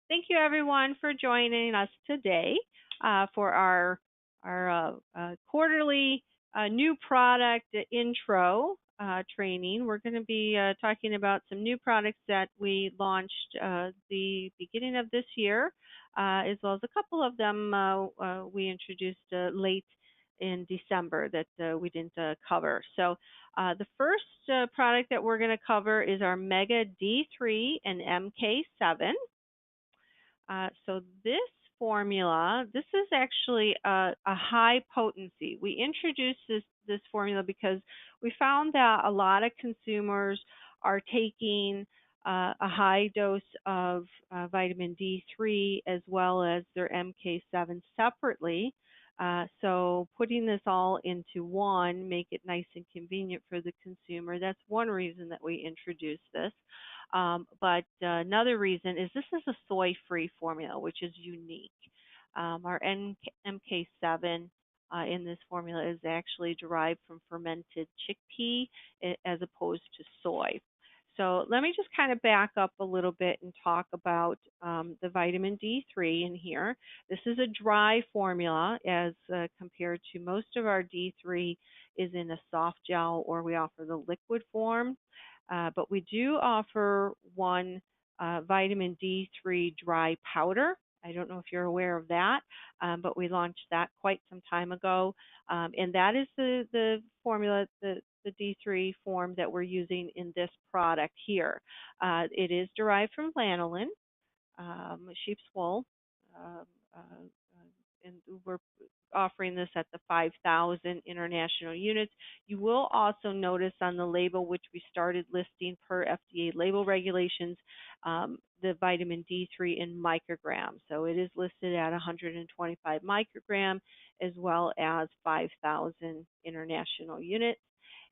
Thank you everyone for joining us today for our quarterly new product intro training. We're going to be talking about some new products that we launched the beginning of this year, as well as a couple of them we introduced late in December that we didn't cover. So the first product that we're going to cover is our Mega D3 and MK7. So this formula, this is actually a high potency. We introduced this formula because we found that a lot of consumers are taking a high dose of vitamin D3 as well as their MK7 separately. So putting this all into one, make it nice and convenient for the consumer. That's one reason that we introduced this. But another reason is this is a soy-free formula, which is unique. Our MK7 in this formula is actually derived from fermented chickpea as opposed to soy. So let me just kind of back up a little bit and talk about the vitamin D3 in here. This is a dry formula as compared to most of our D3 is in a soft gel or we offer the liquid form. But we do offer one vitamin D3 dry powder. I don't know if you're aware of that, but we launched that quite some time ago. And that is the formula, the D3 form that we're using in this product here. It is derived from lanolin, sheep's wool, and we're offering this at the 5,000 international units. You will also notice on the label, which we started listing per FDA label regulations, the vitamin D3 in micrograms. So it is listed at 125 microgram as well as 5,000 international units.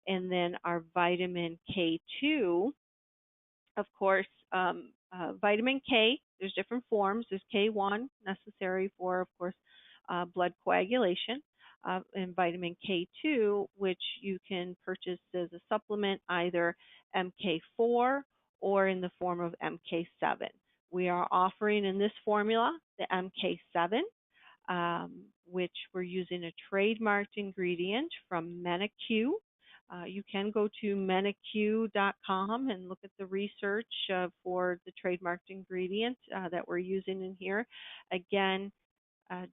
And then our vitamin K2, of course, vitamin K, there's different forms. There's K1, necessary for, of course, blood coagulation, and vitamin K2, which you can purchase as a supplement, either MK4 or in the form of MK7. We are offering in this formula the MK7, which we're using a trademarked ingredient from MENAQ. You can go to menaq.com and look at the research for the trademarked ingredient that we're using in here. Again,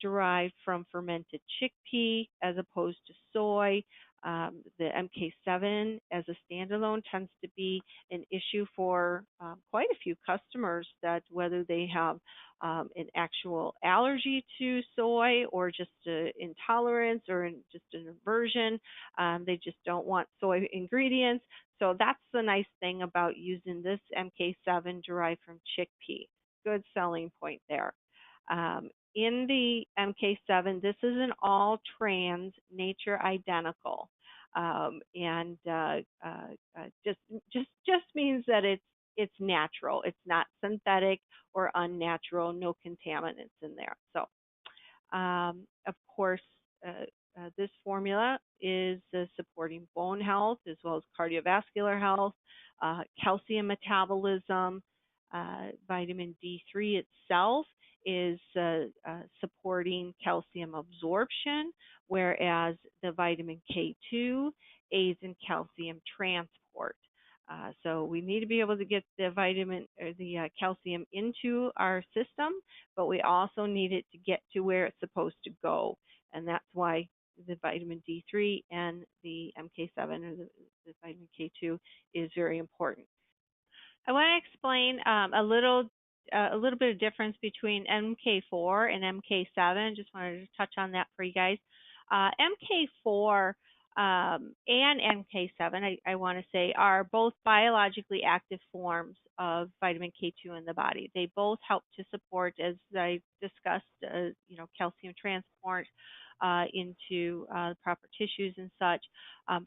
derived from fermented chickpea as opposed to soy. The MK7 as a standalone tends to be an issue for quite a few customers, that whether they have an actual allergy to soy or just intolerance or just an aversion, they just don't want soy ingredients. So that's the nice thing about using this MK7 derived from chickpea. Good selling point there. In the MK7, this is an all trans, nature identical, and just means that it's natural. It's not synthetic or unnatural. No contaminants in there. So, of course, this formula is supporting bone health as well as cardiovascular health, calcium metabolism. Vitamin D3 itself is supporting calcium absorption, whereas the vitamin K2 aids in calcium transport. So we need to be able to get the vitamin or the calcium into our system, but we also need it to get to where it's supposed to go, and that's why the vitamin D3 and the MK7 or the vitamin K2 is very important. I want to explain a little bit of difference between MK4 and MK7. Just wanted to touch on that for you guys. MK4 and MK7, I want to say, are both biologically active forms of vitamin K2 in the body. They both help to support, as I discussed, calcium transport into proper tissues and such.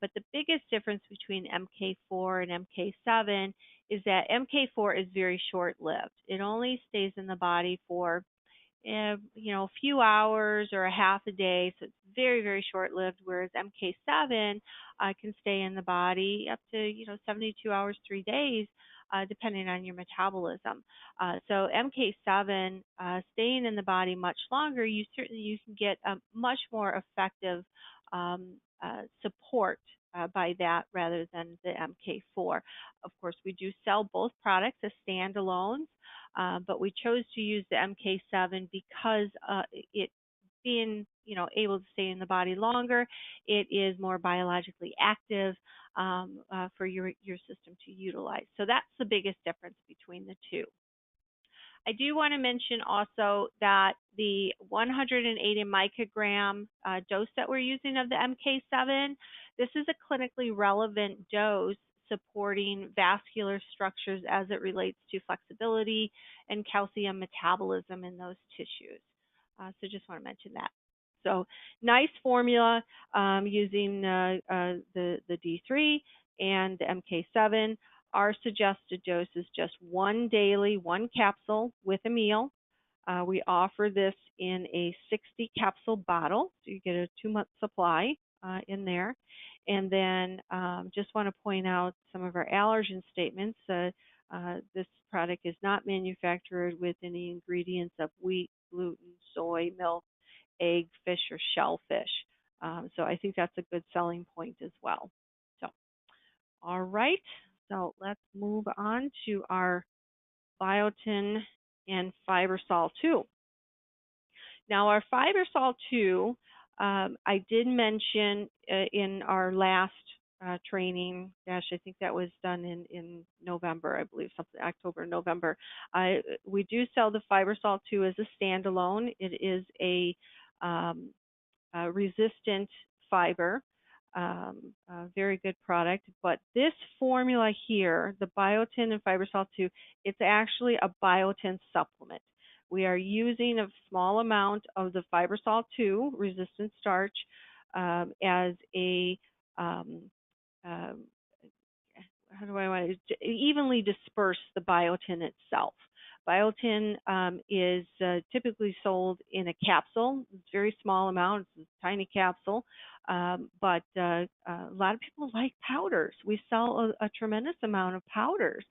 But the biggest difference between MK4 and MK7 is that MK4 is very short-lived. It only stays in the body for a few hours or a half a day, so it's very, very short-lived, whereas MK7 can stay in the body up to 72 hours, 3 days, depending on your metabolism. So MK7 staying in the body much longer, you can get a much more effective support by that rather than the MK4. Of course, we do sell both products as standalones, but we chose to use the MK7 because it being able to stay in the body longer, it is more biologically active for your system to utilize. So that's the biggest difference between the two. I do want to mention also that the 180 microgram dose that we're using of the MK7, this is a clinically relevant dose supporting vascular structures as it relates to flexibility and calcium metabolism in those tissues. So just want to mention that. So nice formula using the D3 and the MK7. Our suggested dose is just one daily, one capsule with a meal. We offer this in a 60 capsule bottle, so you get a 2-month supply in there. And then just want to point out some of our allergen statements. This product is not manufactured with any ingredients of wheat, gluten, soy, milk, egg, fish, or shellfish. So I think that's a good selling point as well. So, all right. So let's move on to our Biotin and Fibersol 2. Now our Fibersol 2, I did mention in our last training, I think that was done in November, I believe, something October, November. We do sell the Fibersol 2 as a standalone. It is a resistant fiber. A very good product, but this formula here, the Biotin and Fibersol 2, it's actually a biotin supplement. We are using a small amount of the Fibersol 2 resistant starch as a how do I want to evenly disperse the biotin itself. Biotin is typically sold in a capsule. It's a very small amount. It's a tiny capsule. But a lot of people like powders. We sell a tremendous amount of powders.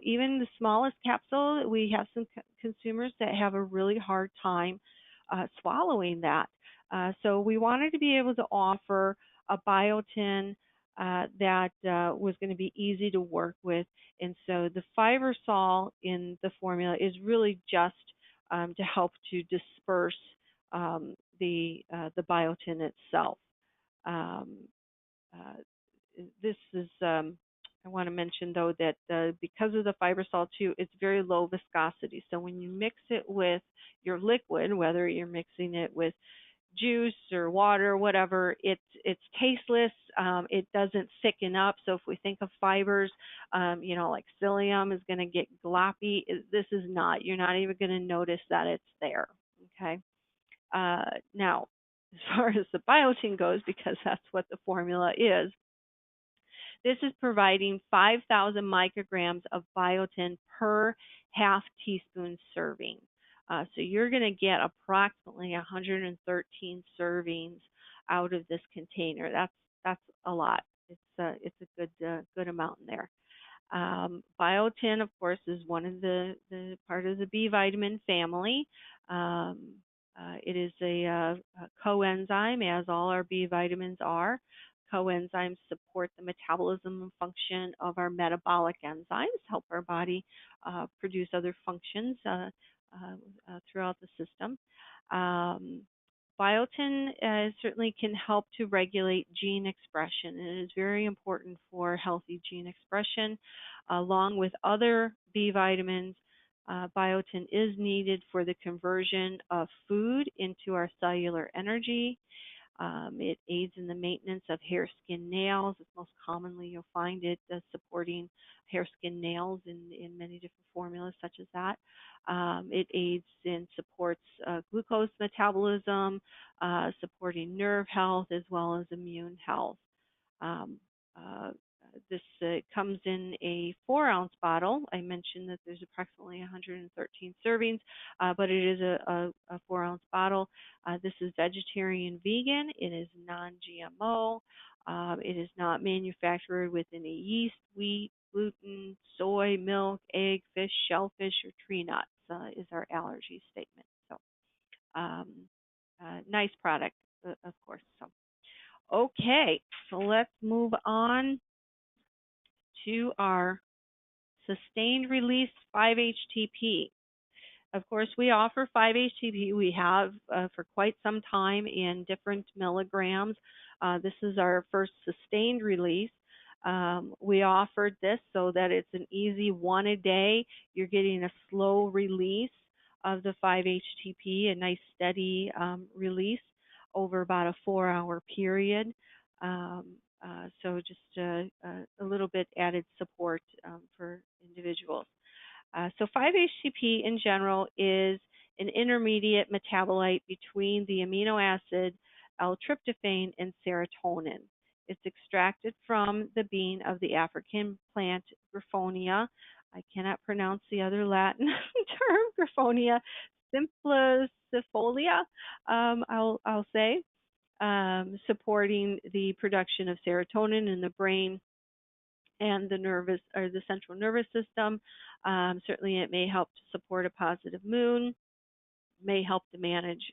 Even the smallest capsule, we have some consumers that have a really hard time swallowing that. So we wanted to be able to offer a biotin that was going to be easy to work with. And so the Fibersol in the formula is really just to help to disperse the biotin itself. This is, I want to mention though that because of the Fibersol 2, it's very low viscosity. So when you mix it with your liquid, whether you're mixing it with juice or water or whatever, it's tasteless. It doesn't thicken up. So if we think of fibers, like psyllium is going to get gloppy. This is not. You're not even going to notice that it's there. Okay. Now, as far as the biotin goes, because that's what the formula is, this is providing 5,000 micrograms of biotin per half teaspoon serving. So you're going to get approximately 113 servings out of this container. That's a lot. It's a good amount in there. Biotin, of course, is one of the part of the B vitamin family. It is a coenzyme, as all our B vitamins are. Coenzymes support the metabolism and function of our metabolic enzymes, help our body produce other functions throughout the system. Biotin certainly can help to regulate gene expression, and it is very important for healthy gene expression. Along with other B vitamins, biotin is needed for the conversion of food into our cellular energy. It aids in the maintenance of hair, skin, nails. It's most commonly you'll find it supporting hair, skin, nails in many different formulas such as that. It aids and supports glucose metabolism, supporting nerve health as well as immune health. This comes in a 4-ounce bottle. I mentioned that there's approximately 113 servings, but it is a 4-ounce bottle. This is vegetarian vegan. It is non-GMO. It is not manufactured with any yeast, wheat, gluten, soy, milk, egg, fish, shellfish, or tree nuts is our allergy statement. So, um, nice product, of course. So, okay, so let's move on to our sustained release 5-HTP. Of course, we offer 5-HTP. We have for quite some time in different milligrams. This is our first sustained release. We offered this so that it's an easy one a day. You're getting a slow release of the 5-HTP, a nice steady release over about a 4-hour period. Um, so just a little bit added support for individuals. So 5-HTP in general is an intermediate metabolite between the amino acid L-tryptophan and serotonin. It's extracted from the bean of the African plant Griffonia. I cannot pronounce the other Latin term, Griffonia simplicifolia, I'll say, supporting the production of serotonin in the brain and the central nervous system. Certainly, it may help to support a positive mood, may help to manage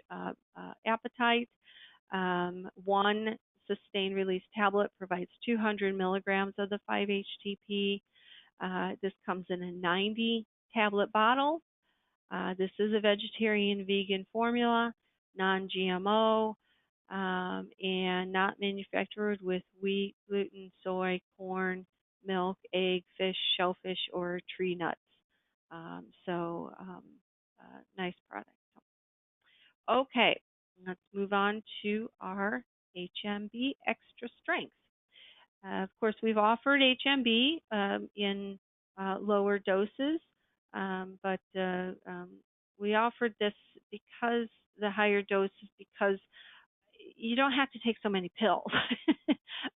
appetite. One sustained release tablet provides 200 milligrams of the 5-HTP. This comes in a 90 tablet bottle. This is a vegetarian vegan formula, non-GMO, and not manufactured with wheat, gluten, soy, corn, milk, egg, fish, shellfish, or tree nuts. Nice product. Okay, let's move on to our HMB Extra Strength. Of course, we've offered HMB in lower doses, but we offered this because the higher doses because you don't have to take so many pills,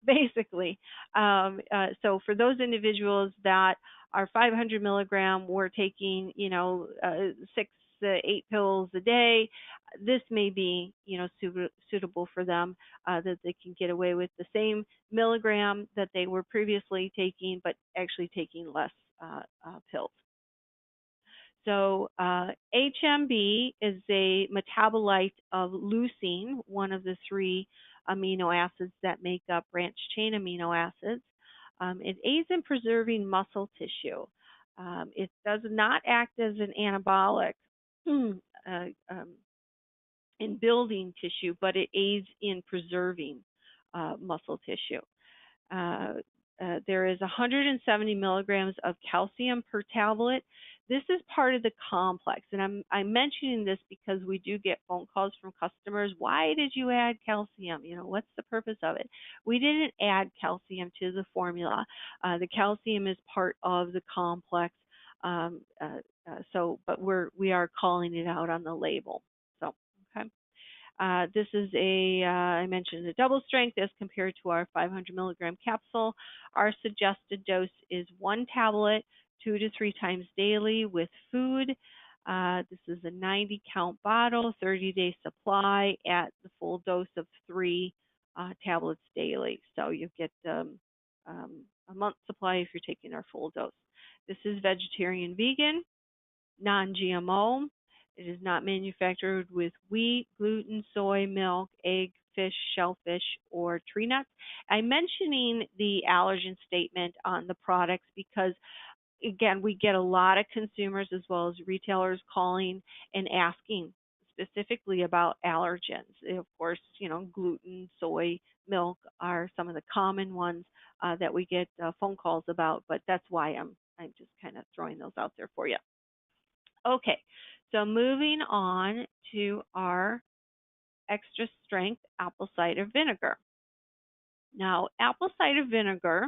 basically. So for those individuals that are 500 milligram, we're taking, 6 to 8 pills a day. This may be, suitable for them, that they can get away with the same milligram that they were previously taking, but actually taking less pills. So HMB is a metabolite of leucine, one of the 3 amino acids that make up branched-chain amino acids. It aids in preserving muscle tissue. It does not act as an anabolic in building tissue, but it aids in preserving muscle tissue. There is 170 milligrams of calcium per tablet. This is part of the complex, and I'm mentioning this because we do get phone calls from customers. Why did you add calcium? What's the purpose of it? We didn't add calcium to the formula. The calcium is part of the complex, but we are calling it out on the label. So, okay. This is I mentioned a double strength as compared to our 500 milligram capsule. Our suggested dose is 1 tablet 2 to 3 times daily with food. This is a 90 count bottle, 30-day supply at the full dose of 3 tablets daily. So you get a month supply if you're taking our full dose. This is vegetarian vegan, non-GMO. It is not manufactured with wheat, gluten, soy, milk, egg, fish, shellfish, or tree nuts. I'm mentioning the allergen statement on the products because, again, we get a lot of consumers as well as retailers calling and asking specifically about allergens. Of course, gluten, soy, milk are some of the common ones that we get phone calls about, but that's why I'm just kind of throwing those out there for you. Okay, so moving on to our extra strength apple cider vinegar. Now, apple cider vinegar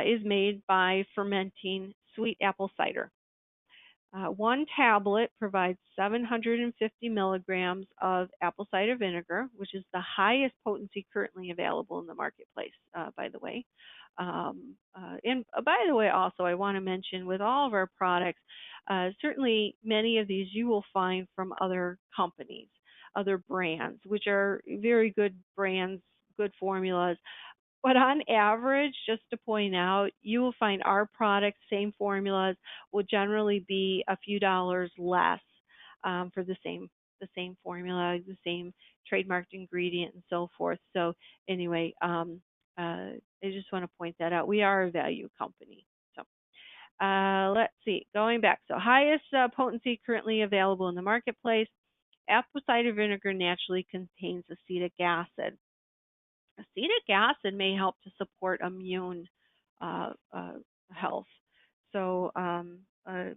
is made by fermenting sweet apple cider. 1 tablet provides 750 milligrams of apple cider vinegar, which is the highest potency currently available in the marketplace, by the way. And by the way, also, I want to mention with all of our products, certainly many of these you will find from other companies, other brands, which are very good brands, good formulas. But on average, just to point out, you will find our products, same formulas, will generally be a few dollars less for the same formula, the same trademarked ingredient, and so forth. So anyway, I just want to point that out. We are a value company. So let's see, going back. So highest potency currently available in the marketplace. Apple cider vinegar naturally contains acetic acid. Acetic acid may help to support immune uh, uh, health. So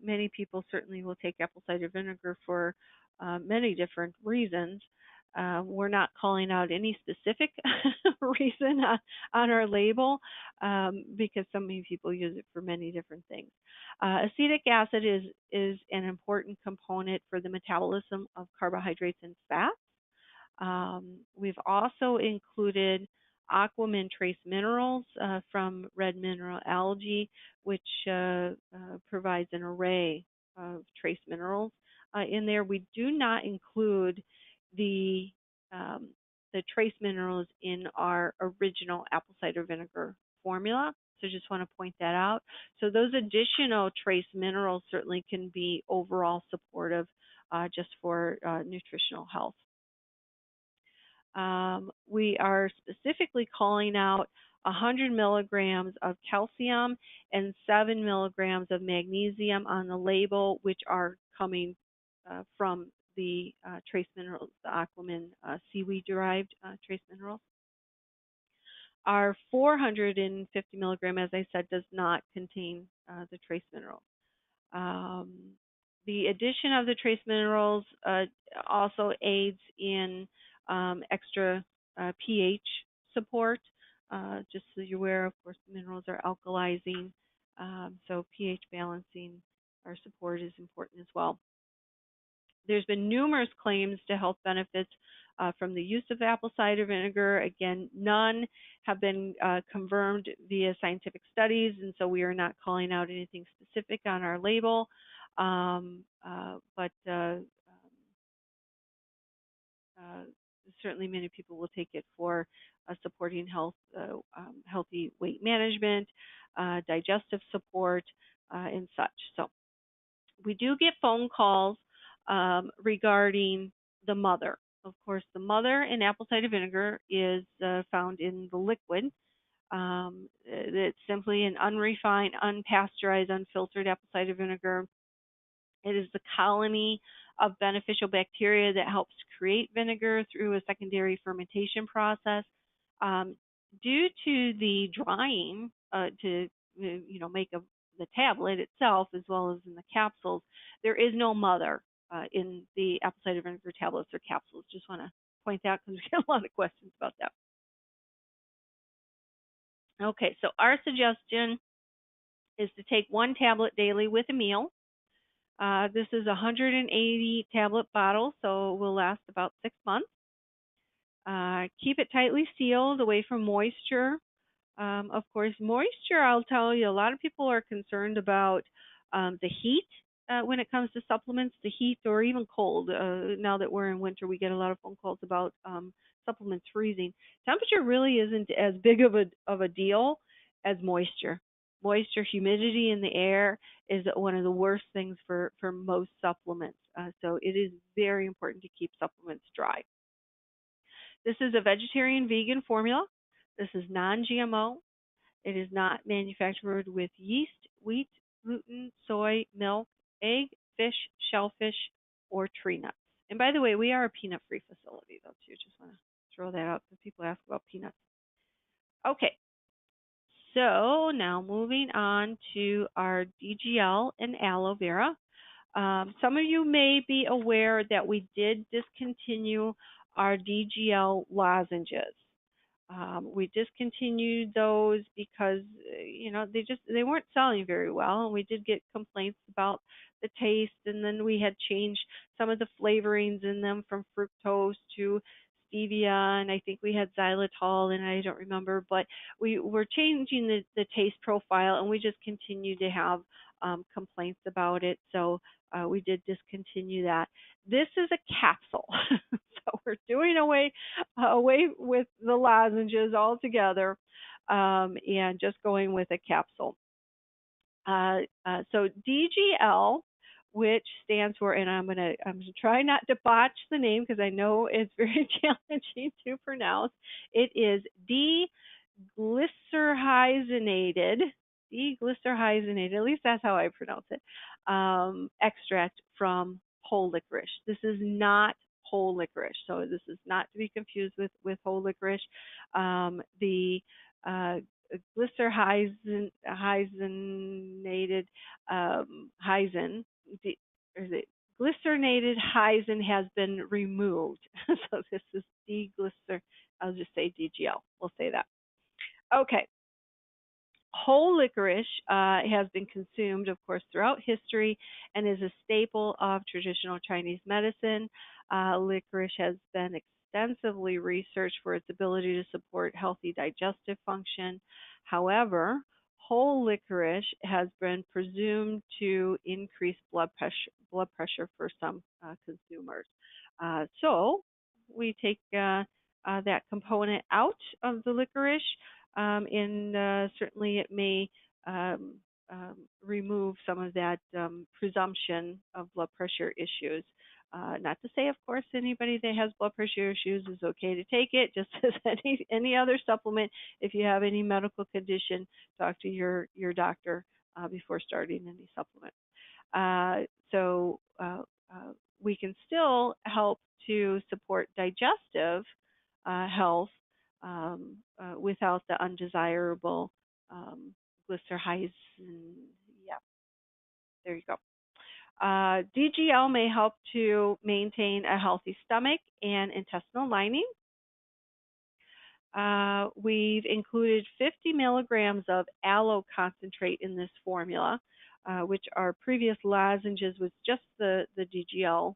many people certainly will take apple cider vinegar for many different reasons. We're not calling out any specific reason on our label because so many people use it for many different things. Acetic acid is an important component for the metabolism of carbohydrates and fats. We've also included aquamin trace minerals from red mineral algae, which provides an array of trace minerals in there. We do not include the um, the trace minerals in our original apple cider vinegar formula. So just want to point that out. So those additional trace minerals certainly can be overall supportive just for nutritional health. We are specifically calling out 100 milligrams of calcium and 7 milligrams of magnesium on the label, which are coming from the trace minerals, the aquamin seaweed derived trace minerals. Our 450 milligram, as I said, does not contain the trace minerals. Um, the addition of the trace minerals also aids in extra pH support. Just so you're aware, of course, the minerals are alkalizing, so pH balancing or support is important as well. There's been numerous claims to health benefits from the use of apple cider vinegar. Again, none have been confirmed via scientific studies, and so we are not calling out anything specific on our label. But certainly many people will take it for supporting healthy weight management, digestive support, and such. So we do get phone calls regarding the mother. Of course, the mother in apple cider vinegar is found in the liquid. It's simply an unrefined, unpasteurized, unfiltered apple cider vinegar. It is the colony of beneficial bacteria that helps create vinegar through a secondary fermentation process. Um, Due to the drying to make the tablet itself as well as in the capsules, there is no mother in the apple cider vinegar tablets or capsules. Just want to point out because we get a lot of questions about that. Okay, so our suggestion is to take one tablet daily with a meal. This is a 180 tablet bottle, so it will last about 6 months. Keep it tightly sealed away from moisture. Of course, moisture, I'll tell you, a lot of people are concerned about the heat when it comes to supplements, the heat or even cold. Now that we're in winter, we get a lot of phone calls about supplements freezing. Temperature really isn't as big of a deal as moisture. Moisture, humidity in the air is one of the worst things for most supplements. So it is very important to keep supplements dry. This is a vegetarian vegan formula. This is non-GMO. It is not manufactured with yeast, wheat, gluten, soy, milk, egg, fish, shellfish, or tree nuts. And by the way, we are a peanut-free facility, though, too. Just want to throw that out because people ask about peanuts. Okay, so now moving on to our DGL and aloe vera. Some of you may be aware that we did discontinue our DGL lozenges. We discontinued those because they weren't selling very well, and we did get complaints about the taste. And then we had changed some of the flavorings in them from fructose to stevia, and I think we had xylitol, and I don't remember, but we were changing the taste profile, and we just continued to have complaints about it. So we did discontinue that. This is a capsule, so we're doing away with the lozenges altogether, and just going with a capsule. So DGL, which stands for, and I'm gonna try not to botch the name because I know it's very challenging to pronounce. It is deglycyrrhizated, at least that's how I pronounce it, extract from whole licorice. This is not whole licorice, so this is not to be confused with whole licorice. The glycyrrhizated hyzin, or is it glycerinated hyzin, has been removed. So this is I'll just say DGL. We'll say that. Okay. Whole licorice has been consumed, of course, throughout history and is a staple of traditional Chinese medicine. Licorice has been extensively researched for its ability to support healthy digestive function. However, whole licorice has been presumed to increase blood pressure for some consumers. So we take that component out of the licorice. And certainly it may remove some of that presumption of blood pressure issues. Not to say, of course, anybody that has blood pressure issues is okay to take it, just as any other supplement. If you have any medical condition, talk to your doctor before starting any supplement. So we can still help to support digestive health without the undesirable glycyrrhizin. Yeah, there you go. DGL may help to maintain a healthy stomach and intestinal lining. We've included 50 milligrams of aloe concentrate in this formula, which our previous lozenges was just the DGL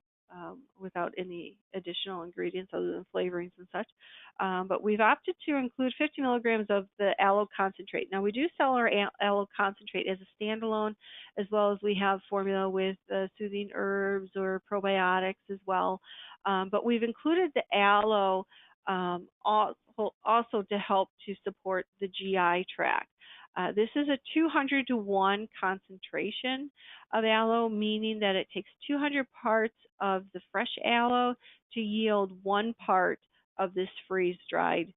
without any additional ingredients other than flavorings and such. But we've opted to include 50 milligrams of the aloe concentrate. Now, we do sell our aloe concentrate as a standalone, as well as we have formula with soothing herbs or probiotics as well. But we've included the aloe also to help to support the GI tract. This is a 200-to-1 concentration of aloe, meaning that it takes 200 parts of the fresh aloe to yield 1 part of this freeze-dried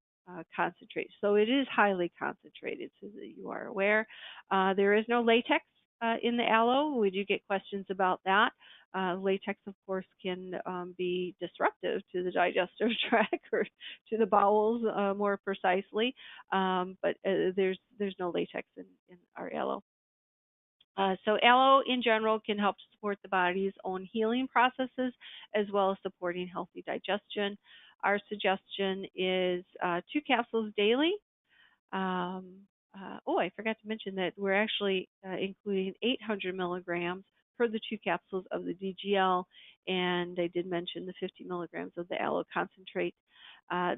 concentrate. So it is highly concentrated, so that you are aware. There is no latex in the aloe. We do get questions about that. Latex, of course, can be disruptive to the digestive tract or to the bowels, more precisely. But there's no latex in our aloe. So aloe in general can help to support the body's own healing processes, as well as supporting healthy digestion. Our suggestion is 2 capsules daily. I forgot to mention that we're actually including 800 milligrams for the 2 capsules of the DGL, and I did mention the 50 milligrams of the aloe concentrate.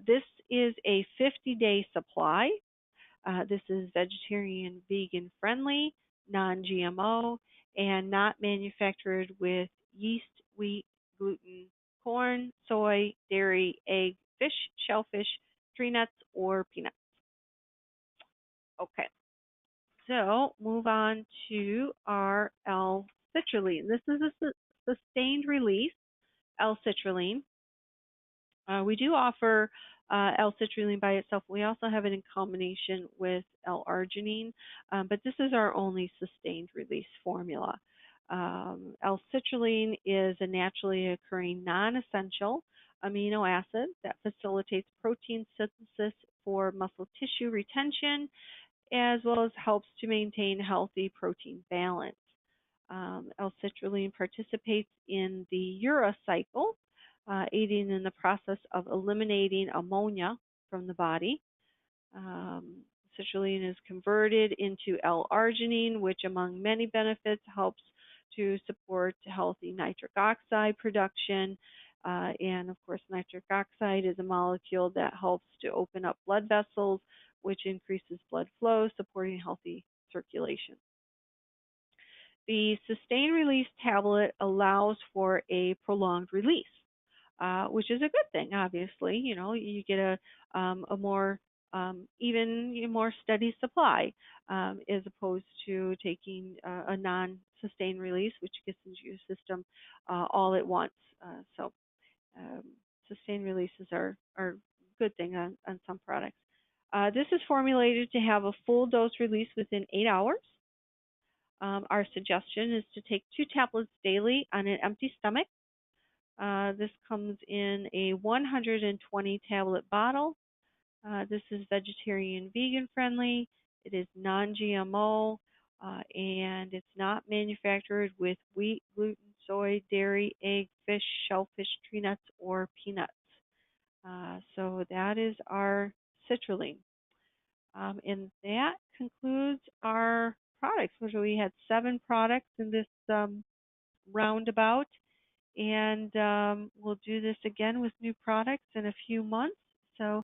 This is a 50-day supply. This is vegetarian, vegan friendly, non-GMO, and not manufactured with yeast, wheat, gluten, corn, soy, dairy, egg, fish, shellfish, tree nuts, or peanuts. Okay, so move on to our L-Citrulline. This is a sustained release L-Citrulline. We do offer L-Citrulline by itself. We also have it in combination with L-Arginine, but this is our only sustained release formula. L-Citrulline is a naturally occurring non-essential amino acid that facilitates protein synthesis for muscle tissue retention, as well as helps to maintain healthy protein balance. L-Citrulline participates in the urea cycle, aiding in the process of eliminating ammonia from the body. Citrulline is converted into L-Arginine, which among many benefits helps to support healthy nitric oxide production, And of course, nitric oxide is a molecule that helps to open up blood vessels, which increases blood flow, supporting healthy circulation. The sustained release tablet allows for a prolonged release, which is a good thing. Obviously, you get a more more steady supply, as opposed to taking a non-sustained release, which gets into your system all at once. So um, sustained releases are a good thing on some products. This is formulated to have a full dose release within 8 hours. Our suggestion is to take 2 tablets daily on an empty stomach. This comes in a 120 tablet bottle. This is vegetarian, vegan friendly. It is non-GMO, and it's not manufactured with wheat, gluten, soy, dairy, egg, fish, shellfish, tree nuts, or peanuts. So that is our citrulline. And that concludes our products. So we had 7 products in this roundabout, and we'll do this again with new products in a few months. So